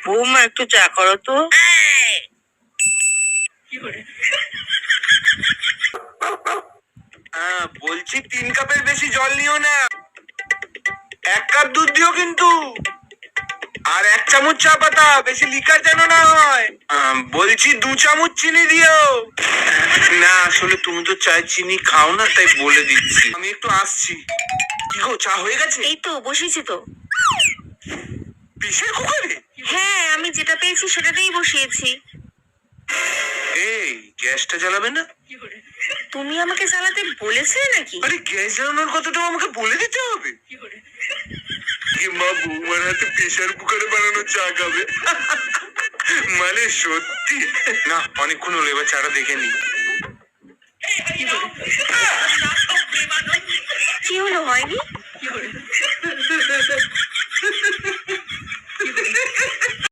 বৌমা একটু চা করো তো। বলছি 3 কাপের বেশি জল নিও না, 1 কাপ দুধ দিও কিন্তু, আর 1 চামচ চা পাতা, বেশি লিকার যেন না হয়। বলছি 2 চামচ চিনি দিও। না আসলে তুমি তো চায় চিনি খাও না, তাই বলে দিচ্ছি। আমি একটু আসছি। কি গো, চা হয়ে গেছে? এই তো বসিয়েছি তো। প্রেসার কুকারে? হ্যাঁ, আমি যেটা পেয়েছি সেটাতেই বসিয়েছি। এই গ্যাসটা জ্বালাবে না? তুমি আমাকে জ্বালাতে বলেছিলে নাকি? আরে গ্যাস জ্বালানোর কথাটাও আমাকে বলে দিতে হবে? মা বৌমার হাতে প্রেসার কুকারে বানানো চা খাবে? মানে সত্যি না, অনেকক্ষণ হলো, এবার চাটা দেখে নি। কি হলো, হয়নি?